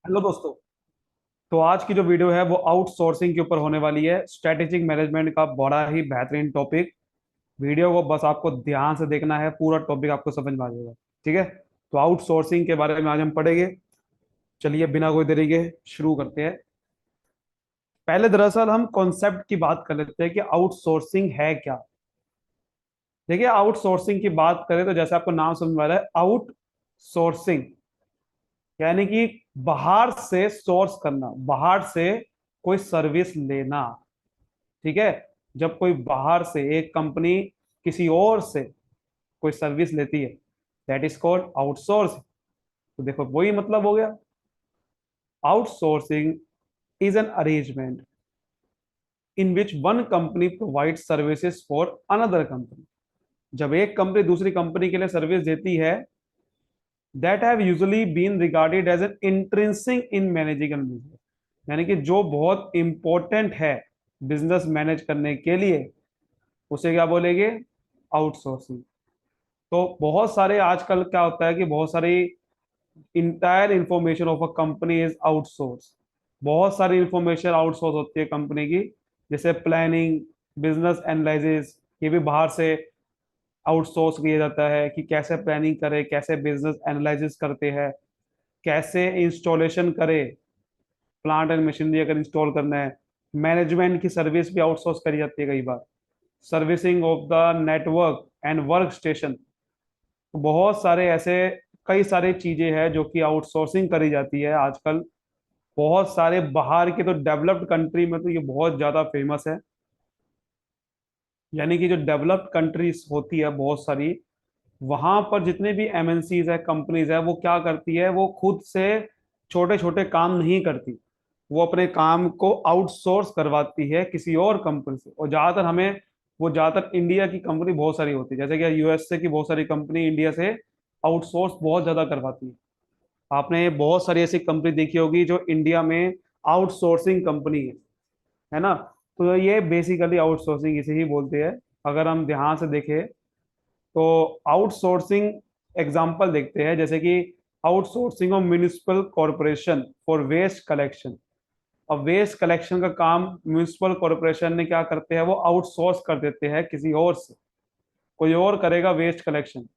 Hello दोस्तों। तो आज की जो वीडियो है वो आउटसोर्सिंग के ऊपर होने वाली है। स्ट्रेटेजिक मैनेजमेंट का बड़ा ही बेहतरीन टॉपिक। वीडियो को बस आपको ध्यान से देखना है, पूरा टॉपिक आपको समझ में आ जाएगा। ठीक है, तो आउटसोर्सिंग के बारे में आज हम पढ़ेंगे। चलिए बिना कोई देरी के शुरू करते हैं। पहले दरअसल हम कॉन्सेप्ट की बात कर लेते हैं कि आउटसोर्सिंग है क्या। देखिए, आउटसोर्सिंग की बात करें तो जैसे आपको नाम समझ में आ रहा है, आउटसोर्सिंग यानी कि बाहर से सोर्स करना, बाहर से कोई सर्विस लेना। ठीक है, जब कोई बाहर से एक कंपनी किसी और से कोई सर्विस लेती है, दैट इज कॉल्ड आउटसोर्स। तो देखो वही मतलब हो गया। Outsourcing is an arrangement in which one company provide services for another company. जब एक कंपनी दूसरी कंपनी के लिए सर्विस देती है, that have usually been regarded as an intrinsic in managing an business, यानी कि जो बहुत इंपॉर्टेंट है बिजनेस मैनेज करने के लिए, उसे क्या बोलेंगे? आउटसोर्सिंग। तो बहुत सारे आजकल क्या होता है कि बहुत सारी entire information of a company is outsource. बहुत सारी इंफॉर्मेशन आउटसोर्स होती है कंपनी की, जैसे प्लानिंग, बिजनेस एनालिसिस, ये भी बाहर से आउटसोर्स किया जाता है कि कैसे प्लानिंग करे, कैसे बिजनेस एनालिसिस करते हैं, कैसे इंस्टॉलेशन करे, प्लांट एंड मशीनरी अगर इंस्टॉल करना है। मैनेजमेंट की सर्विस भी आउटसोर्स करी जाती है कई बार, servicing of the network and work station. तो बहुत सारे ऐसे कई सारी चीजें हैं जो कि आउटसोर्सिंग करी जाती है आजकल। बहुत सारे बाहर के तो डेवलप्ड कंट्री में तो ये बहुत ज्यादा फेमस है। यानी कि जो डेवलप्ड कंट्रीज होती है बहुत सारी, वहां पर जितने भी एमएनसीज है, कंपनीज है, वो क्या करती है, वो खुद से छोटे छोटे काम नहीं करती। वो अपने काम को आउटसोर्स करवाती है किसी और कंपनी से। और ज्यादातर हमें वो ज्यादातर इंडिया की कंपनी बहुत सारी होती है, जैसे कि यूएसए की बहुत सारी कंपनी इंडिया से आउटसोर्स बहुत ज्यादा करवाती है। आपने बहुत सारी ऐसी कंपनी देखी होगी जो इंडिया में आउटसोर्सिंग कंपनी है ना। तो ये बेसिकली आउटसोर्सिंग इसे ही बोलते हैं। अगर हम ध्यान से देखें तो आउटसोर्सिंग एग्जांपल देखते हैं, जैसे कि outsourcing of municipal corporation for waste collection. अब वेस्ट कलेक्शन का काम म्युनिसिपल कॉरपोरेशन ने क्या करते हैं, वो आउटसोर्स कर देते हैं किसी और से। कोई और करेगा वेस्ट कलेक्शन।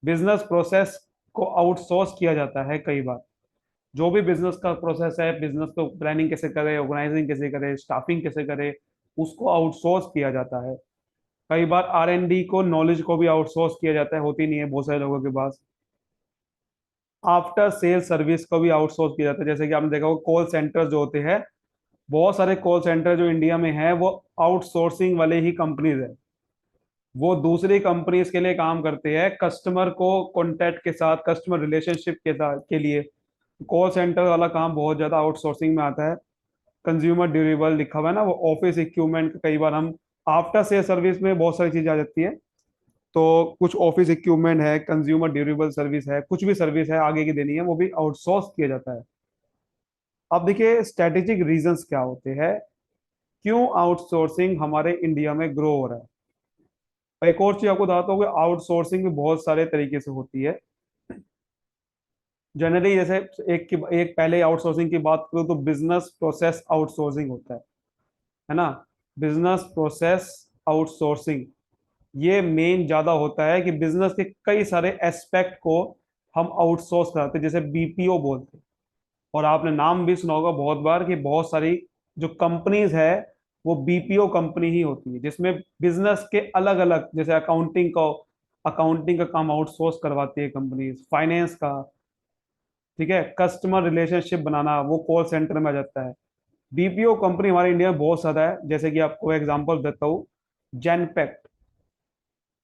बिजनेस प्रोसेस को आउटसोर्स किया जाता है कई बार। जो भी बिजनेस का प्रोसेस है, बिजनेस को प्लानिंग कैसे करे, ऑर्गेनाइजिंग कैसे करे, स्टाफिंग कैसे करे, उसको आउटसोर्स किया जाता है। कई बार आर एंड डी को, नॉलेज को भी आउटसोर्स किया जाता है, होती नहीं है बहुत सारे लोगों के पास। आफ्टर सेल सर्विस को भी आउटसोर्स किया जाता है, जैसे कि आपने देखा होगा कॉल सेंटर जो होते हैं, बहुत सारे कॉल सेंटर जो इंडिया में है वो आउटसोर्सिंग वाले ही कंपनीज है। वो दूसरी कंपनीज के लिए काम करते हैं, कस्टमर को कॉन्टेक्ट के साथ, कस्टमर रिलेशनशिप के साथ के लिए। कॉल सेंटर वाला काम बहुत ज्यादा आउटसोर्सिंग में आता है। कंज्यूमर ड्यूरेबल लिखा हुआ है ना, वो ऑफिस इक्विपमेंट, कई बार हम आफ्टर सेल सर्विस में बहुत सारी चीजें आ जाती है। तो कुछ ऑफिस इक्विपमेंट है, कंज्यूमर ड्यूरेबल सर्विस है, कुछ भी सर्विस है आगे की देनी है, वो भी आउटसोर्स किया जाता है। अब देखिए स्ट्रेटेजिक रीजंस क्या होते हैं, क्यों आउटसोर्सिंग हमारे इंडिया में ग्रो हो रहा है। एक और चीज आपको बताता हूँ कि आउटसोर्सिंग भी बहुत सारे तरीके से होती है। जनरली जैसे एक पहले आउटसोर्सिंग की बात करूँ तो बिजनेस प्रोसेस आउटसोर्सिंग होता है ना। बिजनेस प्रोसेस आउटसोर्सिंग ये मेन ज्यादा होता है कि बिजनेस के कई सारे एस्पेक्ट को हम आउटसोर्स कराते हैं, जैसे बीपीओ बोलते हैं। और आपने नाम भी सुना होगा बहुत बार कि बहुत सारी जो कंपनीज है वो बीपीओ कंपनी ही होती है, जिसमें बिजनेस के अलग अलग, जैसे अकाउंटिंग का काम आउटसोर्स करवाती है कंपनीज, फाइनेंस का। ठीक है, कस्टमर रिलेशनशिप बनाना वो कॉल सेंटर में आ जाता है। बीपीओ कंपनी हमारे इंडिया में बहुत ज्यादा है, जैसे कि आपको एग्जांपल देता हूँ। जेनपेक्ट,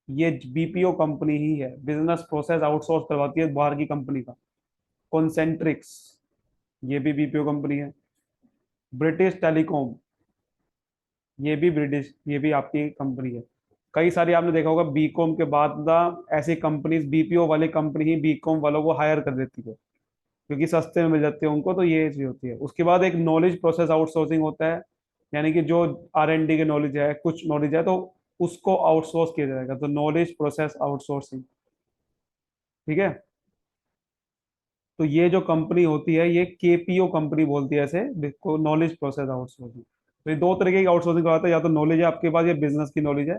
ये बीपीओ कंपनी ही है, बिजनेस प्रोसेस आउटसोर्स करवाती है बाहर की कंपनी का। कॉन्सेंट्रिक्स, ये भी बीपीओ कंपनी है। ब्रिटिश टेलीकॉम, ये भी आपकी कंपनी है। कई सारी आपने देखा होगा बीकॉम के बाद ना, ऐसी कंपनीज बीपीओ वाली कंपनी ही बीकॉम वालों को हायर कर देती है, क्योंकि सस्ते में मिल जाते हैं उनको। तो ये चीज होती है। उसके बाद एक नॉलेज प्रोसेस आउटसोर्सिंग होता है, यानी कि जो आर एंड डी के नॉलेज है, कुछ नॉलेज है, तो उसको आउटसोर्स किया जाएगा, तो नॉलेज प्रोसेस आउटसोर्सिंग। ठीक है। तो ये जो कंपनी होती है ये केपीओ कंपनी बोलती है ऐसे, जिसको नॉलेज प्रोसेस आउटसोर्सिंग। तो ये दो तरीके की आउटसोर्सिंग करवाता है, या तो नॉलेज है आपके पास या बिजनेस की नॉलेज है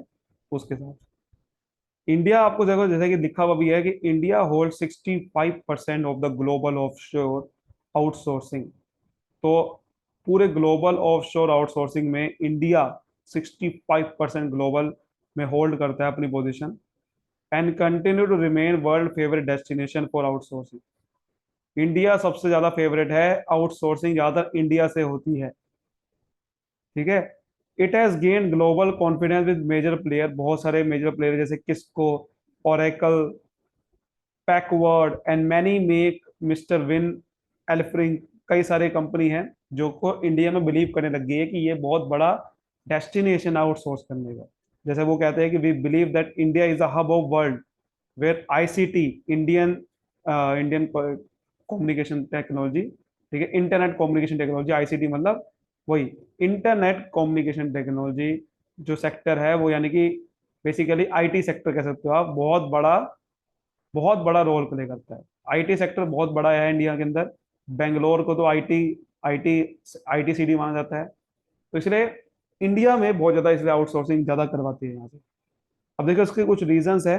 उसके साथ। इंडिया आपको देखो जैसे कि लिखा हुआ भी है कि India hold 65% of the global offshore outsourcing. तो पूरे ग्लोबल ऑफशोर आउटसोर्सिंग में इंडिया 65% ग्लोबल में होल्ड करता है अपनी position, and continue to remain world favourite destination for outsourcing. India सबसे ज्यादा फेवरेट है, आउटसोर्सिंग ज्यादातर इंडिया से होती है। ठीक है। It has gain global confidence with major player, बहुत सारे मेजर प्लेयर जैसे किस्को, ओरेकल, पैकवर्ड एंड मैनी मेक, मिस्टर विन, एल्फ्रिंग, कई सारे कंपनी हैं जो को इंडिया में बिलीव करने लग गई है कि ये बहुत बड़ा डेस्टिनेशन आउटसोर्स करने का। जैसे वो कहते हैं कि we believe that India is a hub of world where ICT, Indian Indian communication technology, ठीक है, इंटरनेट कम्युनिकेशन टेक्नोलॉजी, आईसीटी मतलब वही इंटरनेट कम्युनिकेशन टेक्नोलॉजी जो सेक्टर है वो, यानी कि बेसिकली आईटी सेक्टर कह सकते हो आप, बहुत बड़ा रोल प्ले करता है। आईटी सेक्टर बहुत बड़ा है इंडिया के अंदर। बेंगलोर को तो आईटी आईटी आईटी सिटी माना जाता है। तो इसलिए इंडिया में बहुत ज्यादा इसलिए आउटसोर्सिंग ज्यादा करवाती है यहाँ से। अब देखो इसके कुछ रीजंस है।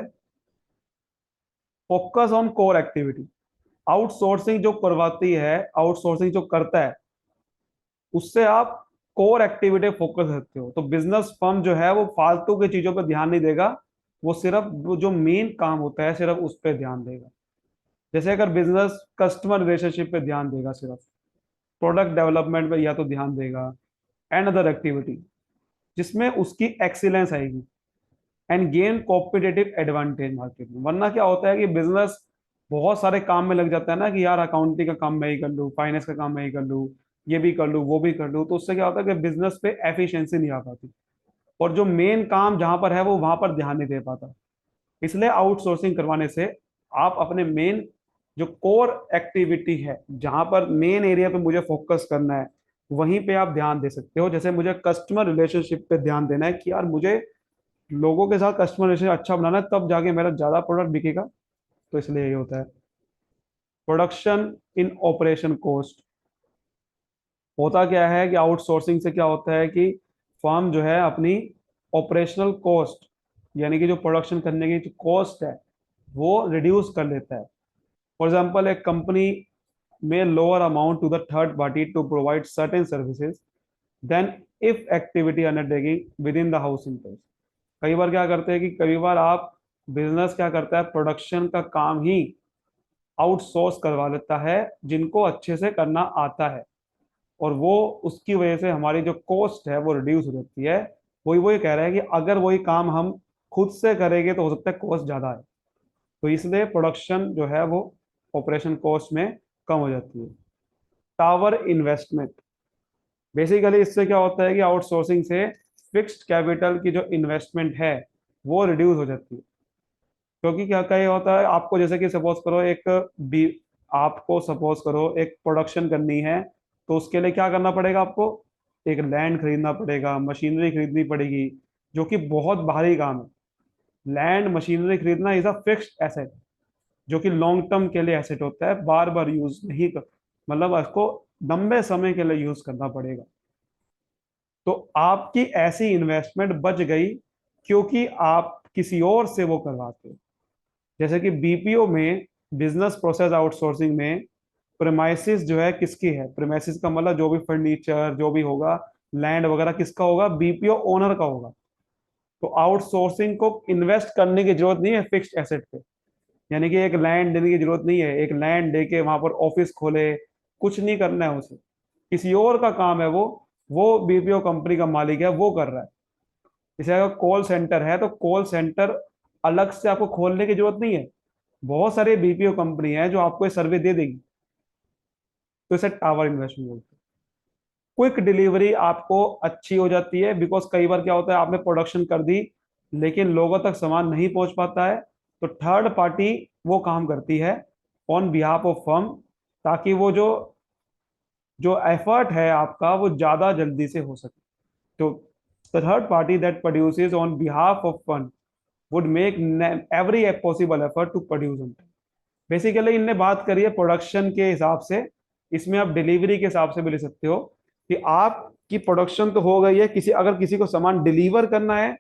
Focus on core activity, outsourcing जो करवाती है, आउटसोर्सिंग जो करता है उससे आप कोर एक्टिविटी फोकस रखते हो। तो बिजनेस फर्म जो है वो फालतू की चीजों पर ध्यान नहीं देगा, वो सिर्फ वो जो मेन काम होता है सिर्फ उस पर ध्यान देगा। जैसे अगर बिजनेस कस्टमर रिलेशनशिप पे ध्यान देगा, सिर्फ प्रोडक्ट डेवलपमेंट पे या तो ध्यान देगा, एंड अदर एक्टिविटी जिसमें उसकी एक्सीलेंस आएगी, and gain competitive advantage market में। वरना क्या होता है कि बिजनेस बहुत सारे काम में लग जाता है ना, कि यार अकाउंटिंग का काम मैं ही कर लूँ, फाइनेंस का काम मैं ही कर लूँ, ये भी कर लूँ वो भी कर लूँ, तो उससे क्या होता है कि बिजनेस पे एफिशिएंसी नहीं आ पाती, और जो मेन काम जहां पर है वो वहां पर ध्यान नहीं दे पाता। इसलिए आउटसोर्सिंग करवाने से आप अपने मेन जो कोर एक्टिविटी है, जहां पर मेन एरिया पे मुझे फोकस करना है, वहीं पे आप ध्यान दे सकते हो। जैसे मुझे कस्टमर रिलेशनशिप पे ध्यान देना है कि यार मुझे लोगों के साथ कस्टमर रिलेशन अच्छा बनाना है, तब जाके मेरा ज्यादा प्रोडक्ट बिकेगा। तो इसलिए ये होता है। प्रोडक्शन इन ऑपरेशन कॉस्ट, होता क्या है कि आउटसोर्सिंग से क्या होता है कि फर्म जो है अपनी ऑपरेशनल कॉस्ट, यानी कि जो प्रोडक्शन करने की जो कॉस्ट है वो रिड्यूस कर लेता है। फॉर एग्जाम्पल एक कंपनी में lower amount to the third party to provide certain services then if activity undertaking with in the house interest. कई बार क्या करते हैं कि कई बार आप बिजनेस क्या करता है, प्रोडक्शन का काम ही आउटसोर्स करवा लेता है जिनको अच्छे से करना आता है, और वो उसकी वजह से हमारी जो कॉस्ट है वो रिड्यूस हो जाती है। वही वही कह रहा है कि अगर वही काम हम खुद से करेंगे तो हो सकता है कॉस्ट ज्यादा है। तो इसलिए प्रोडक्शन जो है वो ऑपरेशन कॉस्ट में कम हो जाती है। टावर इन्वेस्टमेंट, बेसिकली इससे क्या होता है कि आउटसोर्सिंग से फिक्स्ड कैपिटल की जो इन्वेस्टमेंट है वो रिड्यूस हो जाती है। क्योंकि क्या क्या होता है, आपको जैसे कि सपोज करो एक बी आपको सपोज करो एक प्रोडक्शन करनी है, तो उसके लिए क्या करना पड़ेगा आपको, एक लैंड खरीदना पड़ेगा, मशीनरी खरीदनी पड़ेगी, जो कि बहुत भारी काम है। लैंड मशीनरी खरीदना इज अ फिक्स्ड एसेट, जो कि लॉन्ग टर्म के लिए एसेट होता है, बार बार यूज नहीं कर, मतलब उसको लंबे समय के लिए यूज करना पड़ेगा। तो आपकी ऐसी इन्वेस्टमेंट बच गई क्योंकि आप किसी और से वो करवाते हो। जैसे कि बीपीओ में, बिजनेस प्रोसेस आउटसोर्सिंग में, प्रेमाइसिस जो है किसकी है, प्रेमाइसिस का मतलब जो भी फर्नीचर जो भी होगा, लैंड वगैरह किसका होगा, बीपीओ ओनर का होगा। तो आउटसोर्सिंग को इन्वेस्ट करने की जरूरत नहीं है फिक्स्ड एसेट पे, यानी कि एक लैंड देने की जरूरत नहीं है, एक लैंड देके वहां पर ऑफिस खोले, कुछ नहीं करना है उसे, किसी और का काम है वो बीपीओ कंपनी का मालिक है, वो कर रहा है। जैसे अगर कॉल सेंटर है तो कॉल सेंटर अलग से आपको खोलने की जरूरत नहीं है, बहुत सारे बीपीओ कंपनी है जो आपको ये सर्वे दे देगी। तो इसे टावर इन्वेस्टमेंट बोलते हैं। क्विक डिलीवरी आपको अच्छी हो जाती है, बिकॉज कई बार क्या होता है आपने प्रोडक्शन कर दी लेकिन लोगों तक सामान नहीं पहुंच पाता है, तो थर्ड पार्टी वो काम करती है ऑन बिहाफ ऑफ फर्म, ताकि वो जो जो एफर्ट है आपका वो ज्यादा जल्दी से हो सके। तो the third party that produces on behalf of fund would make every possible effort to produce on time. Basically इनने बात करी है प्रोडक्शन के हिसाब से, इसमें आप डिलीवरी के हिसाब से भी ले सकते हो कि आपकी प्रोडक्शन तो हो गई है, किसी अगर किसी को सामान डिलीवर करना है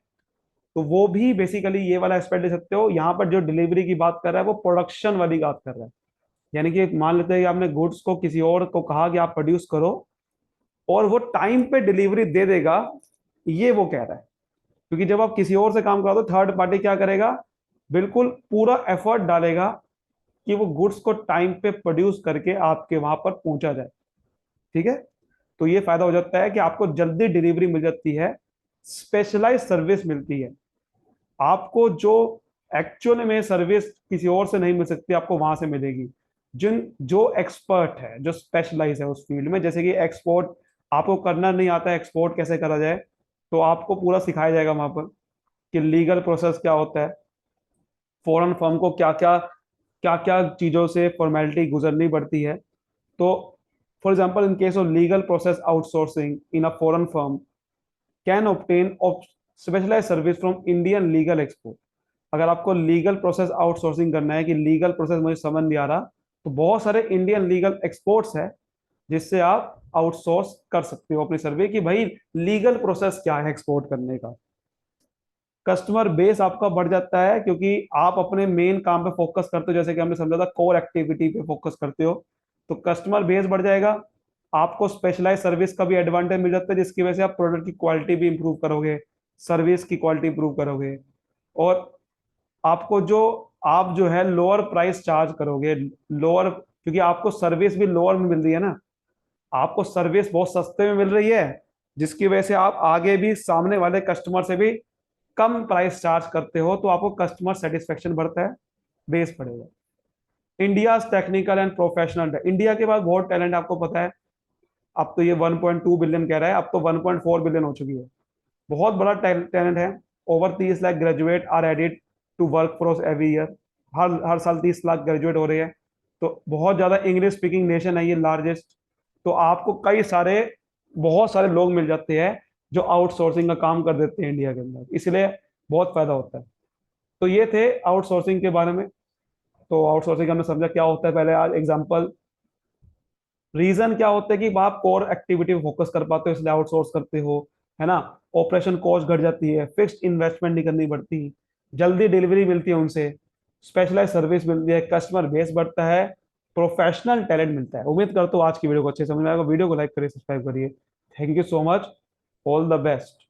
तो वो भी बेसिकली ये वाला एस्पेक्ट ले सकते हो। यहाँ पर जो डिलीवरी की बात कर रहा है वो प्रोडक्शन वाली बात कर रहा है। यानी कि मान लेते हैं कि आपने गुड्स को किसी और को कहा कि आप प्रोड्यूस करो और वो टाइम पे डिलीवरी दे देगा, ये वो कह रहा है। क्योंकि जब आप किसी और से काम कराओ तो थर्ड पार्टी क्या करेगा, बिल्कुल पूरा एफर्ट डालेगा कि वो गुड्स को टाइम पे प्रोड्यूस करके आपके वहां पर पहुंचा जाए। ठीक है, तो ये फायदा हो जाता है कि आपको जल्दी डिलीवरी मिल जाती है, स्पेशलाइज सर्विस मिलती है आपको, जो एक्चुअल में सर्विस किसी और से नहीं मिल सकती आपको वहां से मिलेगी। जिन जो एक्सपर्ट है, जो स्पेशलाइज है उस फील्ड में, जैसे कि एक्सपोर्ट आपको करना नहीं आता है, एक्सपोर्ट कैसे करा जाए, तो आपको पूरा सिखाया जाएगा वहां पर कि लीगल प्रोसेस क्या होता है, फॉरेन फर्म को क्या क्या चीजों से फॉर्मेलिटी गुजरनी पड़ती है। तो for example in case of legal process outsourcing in a foreign firm can obtain specialize service from Indian legal expert. अगर आपको लीगल प्रोसेस आउटसोर्सिंग करना है कि लीगल प्रोसेस मुझे समझ नहीं आ रहा, तो बहुत सारे इंडियन लीगल एक्सपर्ट्स हैं जिससे आप आउटसोर्स कर सकते हो अपनी सर्वे कि भाई लीगल प्रोसेस क्या है एक्सपोर्ट करने का। कस्टमर बेस आपका बढ़ जाता है क्योंकि आप अपने मेन काम पे फोकस करते हो, जैसे कि हमने समझा था कोर एक्टिविटी पे फोकस करते हो, तो कस्टमर बेस बढ़ जाएगा। आपको स्पेशलाइज सर्विस का भी एडवांटेज मिल जाता है जिसकी वजह से आप प्रोडक्ट की क्वालिटी भी इंप्रूव करोगे, सर्विस की क्वालिटी इंप्रूव करोगे। और आपको जो आप जो है लोअर प्राइस चार्ज करोगे, लोअर, क्योंकि आपको सर्विस भी लोअर में मिल रही है ना, आपको सर्विस बहुत सस्ते में मिल रही है, जिसकी वजह से आप आगे भी सामने वाले कस्टमर से भी कम प्राइस चार्ज करते हो, तो आपको कस्टमर सेटिस्फेक्शन बढ़ता है, बेस बढ़ेगा। India technical and professional, India के पास बहुत टैलेंट आपको पता है। अब तो ये 1.2 बिलियन कह रहा है, अब तो 1.4 बिलियन हो चुकी है। बहुत बड़ा टैलेंट है। Over 30 lakh graduate are added to work force every year. हर हर साल 30 लाख ग्रेजुएट हो रहे हैं। तो बहुत ज्यादा इंग्लिश स्पीकिंग नेशन है ये, लार्जेस्ट। तो आपको कई सारे, बहुत सारे लोग मिल जाते हैं जो आउटसोर्सिंग का काम कर देते हैं इंडिया के अंदर, इसलिए बहुत फायदा होता है। तो ये थे आउटसोर्सिंग के बारे में। तो आउटसोर्सिंग हमने समझा क्या होता है, पहले आज एग्जांपल, रीजन क्या होता है कि आप कोर एक्टिविटी में फोकस कर पाते हो इसलिए आउटसोर्स करते हो, है ना। ऑपरेशन कॉस्ट घट जाती है, फिक्स्ड इन्वेस्टमेंट नहीं करनी पड़ती, जल्दी डिलीवरी मिलती है उनसे, स्पेशलाइज सर्विस मिलती है, कस्टमर बेस बढ़ता है, प्रोफेशनल टैलेंट मिलता है। उम्मीद करता हूँ आज की वीडियो को अच्छे से समझ में आएगा। वीडियो को लाइक करिए, सब्सक्राइब करिए। Thank you so much. All the best.